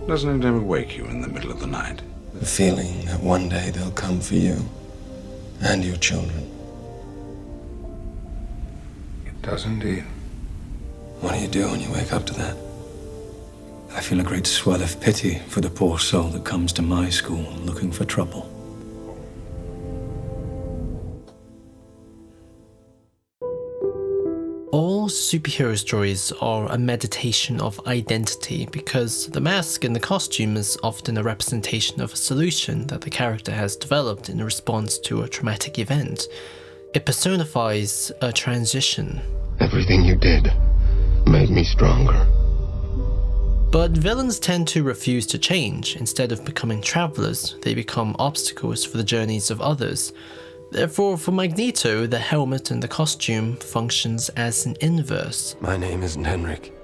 Doesn't it ever wake you in the middle of the night? The feeling that one day they'll come for you and your children. It does indeed. What do you do when you wake up to that? I feel a great swell of pity for the poor soul that comes to my school looking for trouble. All superhero stories are a meditation of identity because the mask and the costume is often a representation of a solution that the character has developed in response to a traumatic event. It personifies a transition. Everything you did made me stronger. But villains tend to refuse to change. Instead of becoming travelers, they become obstacles for the journeys of others. Therefore, for Magneto, the helmet and the costume functions as an inverse. My name isn't Henrik.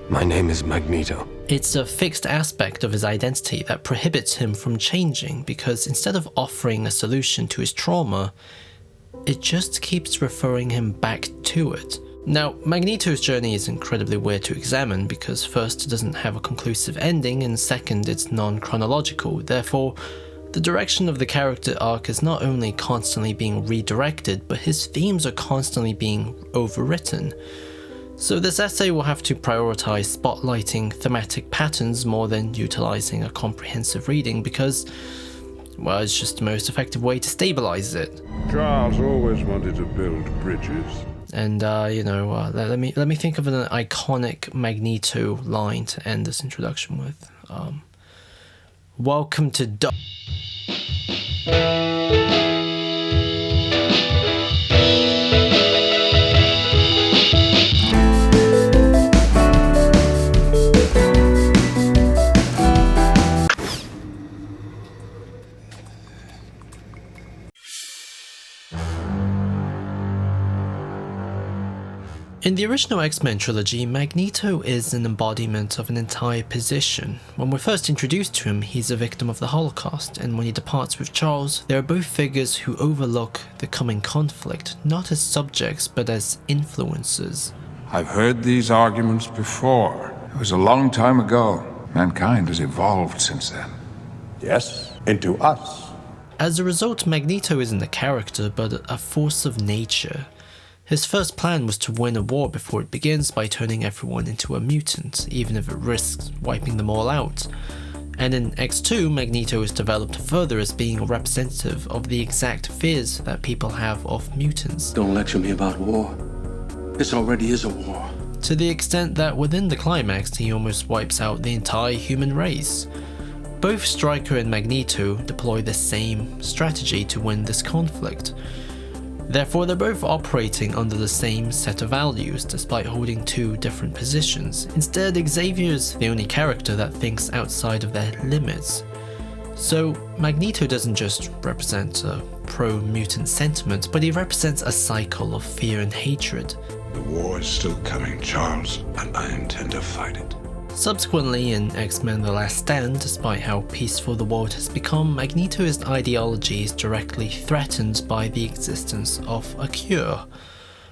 My name is Magneto. It's a fixed aspect of his identity that prohibits him from changing because instead of offering a solution to his trauma, it just keeps referring him back to it. Now, Magneto's journey is incredibly weird to examine because first, it doesn't have a conclusive ending, and second, it's non-chronological. Therefore, the direction of the character arc is not only constantly being redirected, but his themes are constantly being overwritten. So this essay will have to prioritize spotlighting thematic patterns more than utilizing a comprehensive reading because, well, it's just the most effective way to stabilize it. Charles always wanted to build bridges. And, let me think of an iconic Magneto line to end this introduction with. Welcome to In the original X-Men trilogy, Magneto is an embodiment of an entire position. When we're first introduced to him, he's a victim of the Holocaust, and when he departs with Charles, they are both figures who overlook the coming conflict, not as subjects, but as influences. I've heard these arguments before. It was a long time ago. Mankind has evolved since then. Yes, into us. As a result, Magneto isn't a character, but a force of nature. His first plan was to win a war before it begins by turning everyone into a mutant, even if it risks wiping them all out. And in X2, Magneto is developed further as being a representative of the exact fears that people have of mutants. Don't lecture me about war. This already is a war. To the extent that within the climax, he almost wipes out the entire human race. Both Stryker and Magneto deploy the same strategy to win this conflict. Therefore, they're both operating under the same set of values, despite holding two different positions. Instead, Xavier's the only character that thinks outside of their limits. So, Magneto doesn't just represent a pro-mutant sentiment, but he represents a cycle of fear and hatred. The war is still coming, Charles, and I intend to fight it. Subsequently, in X-Men The Last Stand, despite how peaceful the world has become, Magneto's ideology is directly threatened by the existence of a cure.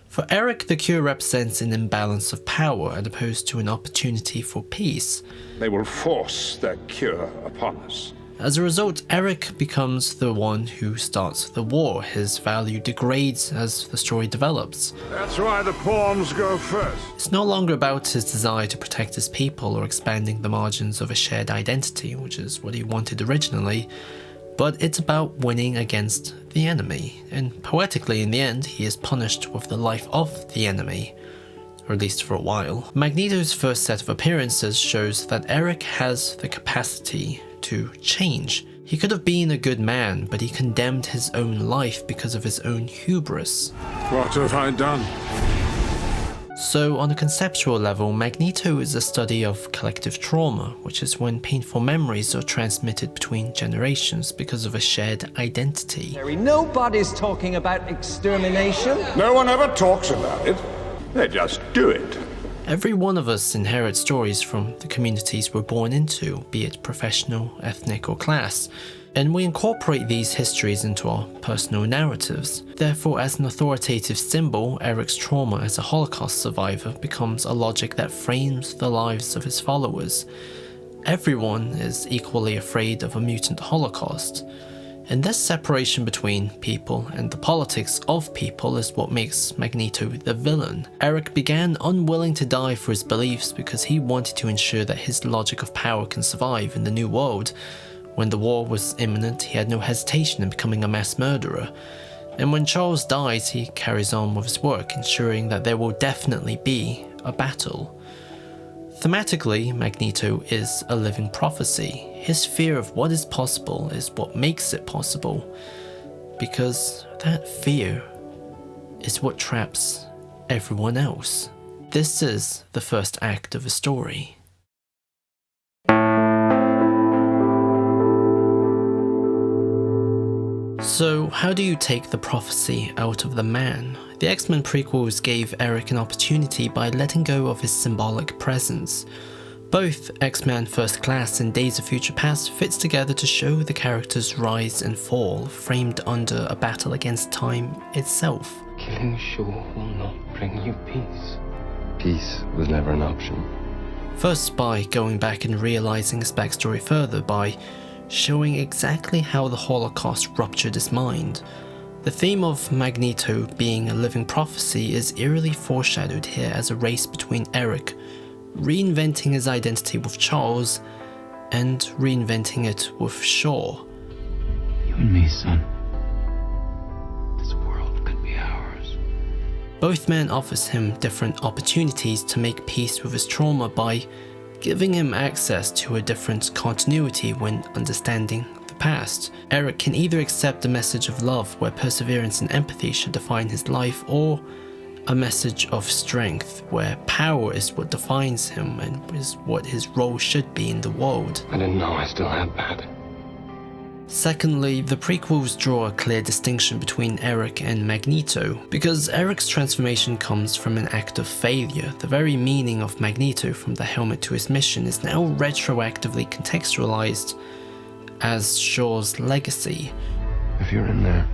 For Erik, the cure represents an imbalance of power as opposed to an opportunity for peace. They will force their cure upon us. As a result, Erik becomes the one who starts the war. His value degrades as the story develops. That's why the pawns go first. It's no longer about his desire to protect his people or expanding the margins of a shared identity, which is what he wanted originally, but it's about winning against the enemy. And poetically, in the end, he is punished with the life of the enemy. Or at least for a while. Magneto's first set of appearances shows that Erik has the capacity to change. He could have been a good man, but he condemned his own life because of his own hubris. What have I done? So on a conceptual level, Magneto is a study of collective trauma, which is when painful memories are transmitted between generations because of a shared identity. Nobody's talking about extermination. No one ever talks about it. They just do it. Every one of us inherits stories from the communities we're born into, be it professional, ethnic, or class, and we incorporate these histories into our personal narratives. Therefore, as an authoritative symbol, Erik's trauma as a Holocaust survivor becomes a logic that frames the lives of his followers. everyone is equally afraid of a mutant holocaust. And this separation between people and the politics of people is what makes Magneto the villain. Erik began unwilling to die for his beliefs because he wanted to ensure that his logic of power can survive in the new world. When the war was imminent, he had no hesitation in becoming a mass murderer. And when Charles dies, he carries on with his work, ensuring that there will definitely be a battle. Thematically, Magneto is a living prophecy. His fear of what is possible is what makes it possible, because that fear is what traps everyone else. This is the first act of a story. So, how do you take the prophecy out of the man? The X-Men prequels gave Erik an opportunity by letting go of his symbolic presence. Both X-Men First Class and Days of Future Past fits together to show the character's rise and fall, framed under a battle against time itself. Killing Shaw will not bring you peace. Peace was never an option. First by going back and realising his backstory further by showing exactly how the Holocaust ruptured his mind. The theme of Magneto being a living prophecy is eerily foreshadowed here as a race between Erik reinventing his identity with Charles and reinventing it with Shaw. You and me, son. This world could be ours. Both men offers him different opportunities to make peace with his trauma by giving him access to a different continuity when understanding the past. Erik can either accept the message of love where perseverance and empathy should define his life, or a message of strength where power is what defines him and is what his role should be in the world. I didn't know I still had that. Secondly, the prequels draw a clear distinction between Erik and Magneto, because Erik's transformation comes from an act of failure. The very meaning of Magneto from the helmet to his mission is now retroactively contextualized as Shaw's legacy. If you're in there,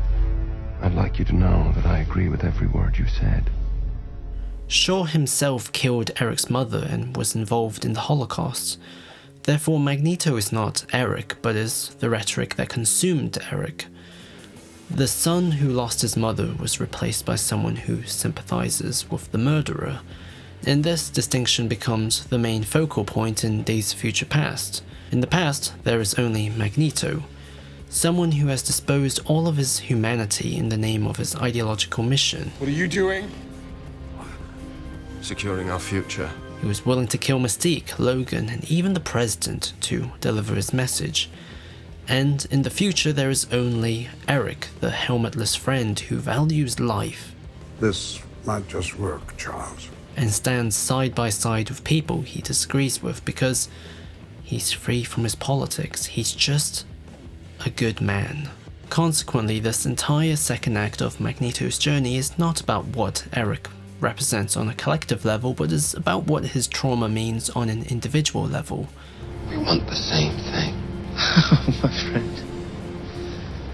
I'd like you to know that I agree with every word you said. Shaw himself killed Erik's mother and was involved in the Holocaust. Therefore, Magneto is not Erik, but is the rhetoric that consumed Erik. The son who lost his mother was replaced by someone who sympathizes with the murderer, and this distinction becomes the main focal point in Days of Future Past. In the past, there is only Magneto, someone who has disposed all of his humanity in the name of his ideological mission. What are you doing? Securing our future. He was willing to kill Mystique, Logan, and even the President to deliver his message. And in the future, there is only Erik, the helmetless friend who values life. This might just work, Charles. And stands side by side with people he disagrees with because he's free from his politics. He's just a good man. Consequently, this entire second act of Magneto's journey is not about what Erik represents on a collective level, but is about what his trauma means on an individual level. We want the same thing. Oh, my friend.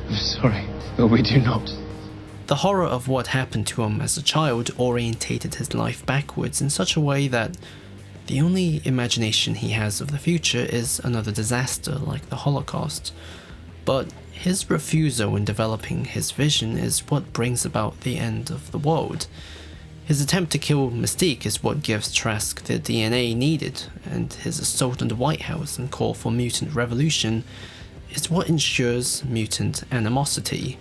I'm sorry, but we do not. The horror of what happened to him as a child orientated his life backwards in such a way that the only imagination he has of the future is another disaster like the Holocaust. But his refusal in developing his vision is what brings about the end of the world. His attempt to kill Mystique is what gives Trask the DNA needed, and his assault on the White House and call for mutant revolution is what ensures mutant animosity.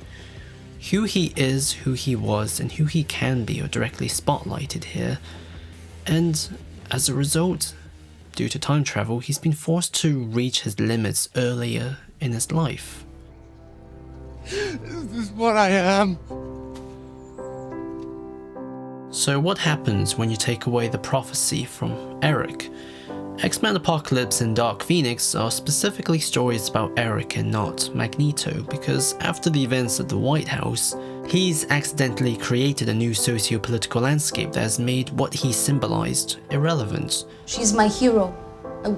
Who he is, who he was, and who he can be are directly spotlighted here, and as a result, due to time travel, he's been forced to reach his limits earlier in his life. This is what I am. So what happens when you take away the prophecy from Erik? X-Men Apocalypse and Dark Phoenix are specifically stories about Erik and not Magneto, because after the events at the White House, he's accidentally created a new socio-political landscape that has made what he symbolized irrelevant. She's my hero.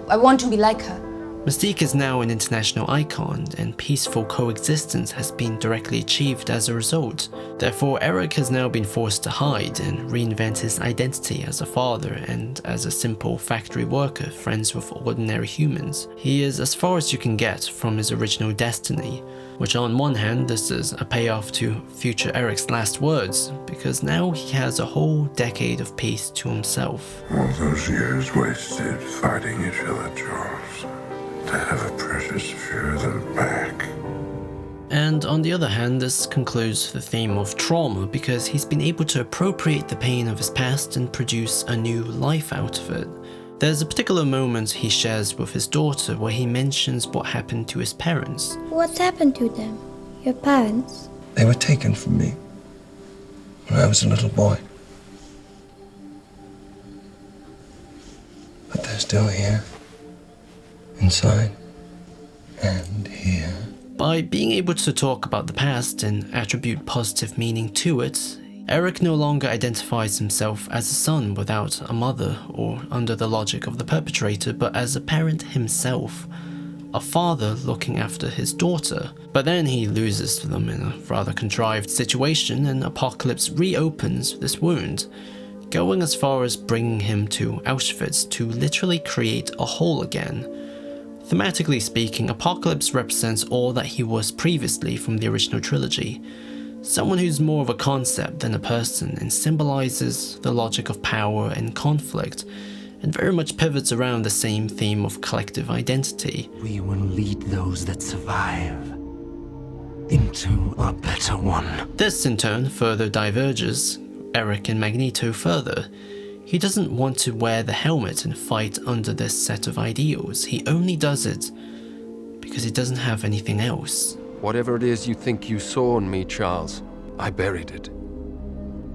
I want to be like her. Mystique is now an international icon, and peaceful coexistence has been directly achieved as a result. Therefore, Erik has now been forced to hide and reinvent his identity as a father and as a simple factory worker, friends with ordinary humans. He is as far as you can get from his original destiny, which on one hand, this is a payoff to future Erik's last words, because now he has a whole decade of peace to himself. All those years wasted fighting each other, Charles. To have a precious few of them back. And on the other hand, this concludes the theme of trauma because he's been able to appropriate the pain of his past and produce a new life out of it. There's a particular moment he shares with his daughter where he mentions what happened to his parents. What's happened to them? Your parents? They were taken from me when I was a little boy. But they're still here. Inside and here. By being able to talk about the past and attribute positive meaning to it, Erik no longer identifies himself as a son without a mother or under the logic of the perpetrator, but as a parent himself, a father looking after his daughter. But then he loses them in a rather contrived situation and Apocalypse reopens this wound, going as far as bringing him to Auschwitz to literally create a hole again. Thematically speaking, Apocalypse represents all that he was previously from the original trilogy. Someone who's more of a concept than a person and symbolizes the logic of power and conflict, and very much pivots around the same theme of collective identity. We will lead those that survive into a better one. This in turn further diverges Erik and Magneto further. He doesn't want to wear the helmet and fight under this set of ideals. He only does it because he doesn't have anything else. Whatever it is you think you saw in me, Charles, I buried it.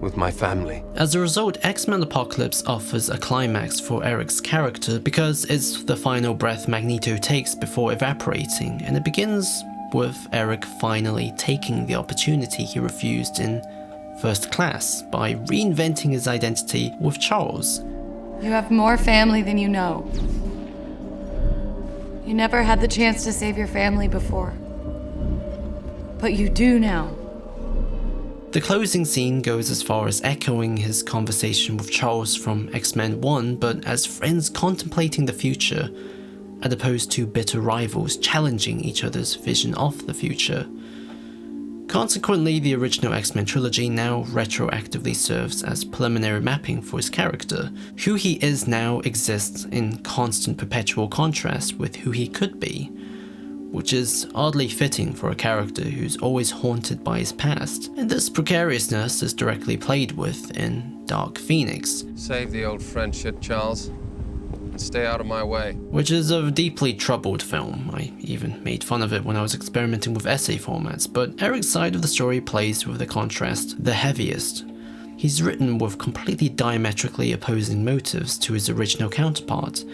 With my family. As a result, X-Men Apocalypse offers a climax for Erik's character because it's the final breath Magneto takes before evaporating, and it begins with Erik finally taking the opportunity he refused in First Class by reinventing his identity with Charles. You have more family than you know. You never had the chance to save your family before. But you do now. The closing scene goes as far as echoing his conversation with Charles from X-Men 1, but as friends contemplating the future, as opposed to bitter rivals challenging each other's vision of the future. Consequently, the original X-Men trilogy now retroactively serves as preliminary mapping for his character. Who he is now exists in constant perpetual contrast with who he could be, which is oddly fitting for a character who's always haunted by his past, and this precariousness is directly played with in Dark Phoenix. Save the old friendship, Charles, and stay out of my way. Which is a deeply troubled film. I even made fun of it when I was experimenting with essay formats, but Erik's side of the story plays with the contrast the heaviest. He's written with completely diametrically opposing motives to his original counterpart.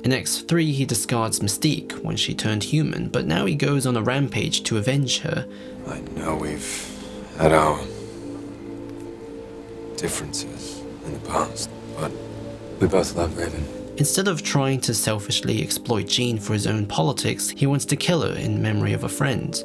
In X3, he discards Mystique when she turned human, but now he goes on a rampage to avenge her. I know we've had our differences in the past, but we both love Raven. Instead of trying to selfishly exploit Jean for his own politics, he wants to kill her in memory of a friend.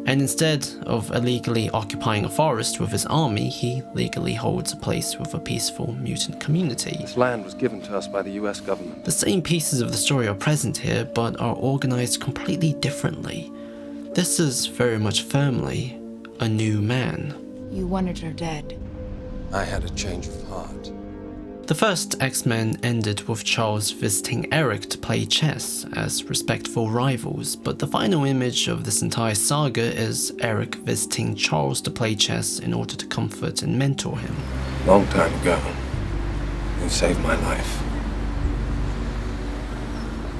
And instead of illegally occupying a forest with his army, he legally holds a place with a peaceful mutant community. This land was given to us by the US government. The same pieces of the story are present here, but are organized completely differently. This is very much firmly a new man. You wanted her dead. I had a change of heart. The first X-Men ended with Charles visiting Erik to play chess as respectful rivals, but the final image of this entire saga is Erik visiting Charles to play chess in order to comfort and mentor him. Long time ago, you saved my life.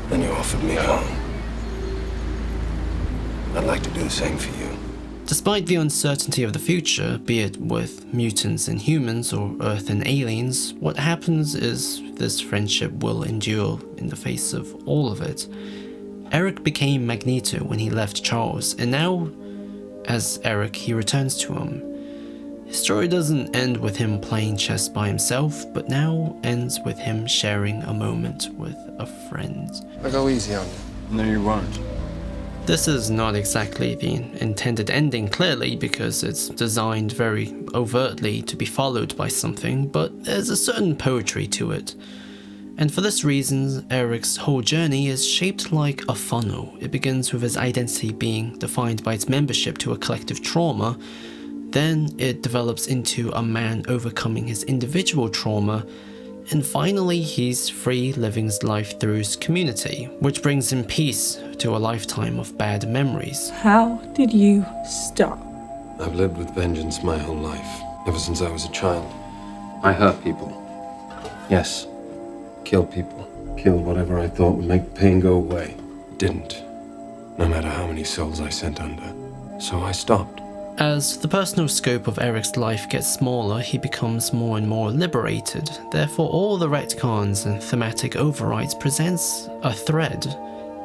Then you offered me home. I'd like to do the same for you. Despite the uncertainty of the future, be it with mutants and humans or Earth and aliens, what happens is this friendship will endure in the face of all of it. Erik became Magneto when he left Charles, and now, as Erik, he returns to him. His story doesn't end with him playing chess by himself, but now ends with him sharing a moment with a friend. I go easy on you. No, you won't. This is not exactly the intended ending, clearly, because it's designed very overtly to be followed by something, but there's a certain poetry to it. And for this reason, Erik's whole journey is shaped like a funnel. It begins with his identity being defined by its membership to a collective trauma, then it develops into a man overcoming his individual trauma, and finally he's free, living his life through his community, which brings him peace to a lifetime of bad memories. How did you stop? I've lived with vengeance my whole life, ever since I was a child. I hurt people. Yes. Kill people. Killed whatever I thought would make pain go away. It didn't. No matter how many souls I sent under. So I stopped. As the personal scope of Erik's life gets smaller, he becomes more and more liberated. Therefore, all the retcons and thematic overrides presents a thread.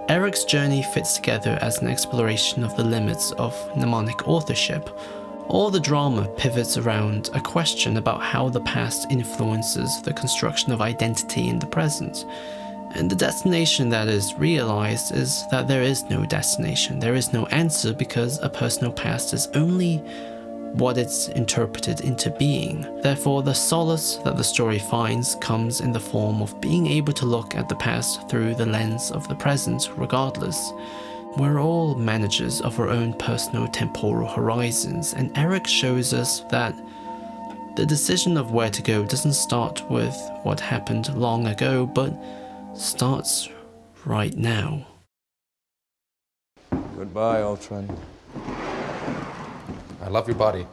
Erik's journey fits together as an exploration of the limits of mnemonic authorship. All the drama pivots around a question about how the past influences the construction of identity in the present. And the destination that is realized is that there is no destination, there is no answer, because a personal past is only what it's interpreted into being. Therefore, the solace that the story finds comes in the form of being able to look at the past through the lens of the present regardless. We're all managers of our own personal temporal horizons, and Erik shows us that the decision of where to go doesn't start with what happened long ago, but starts right now. Goodbye, old friend. I love your body.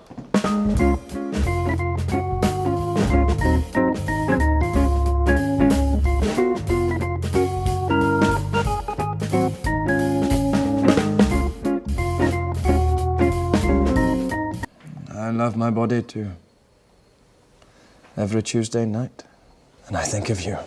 I love my body too. Every Tuesday night. And I think of you.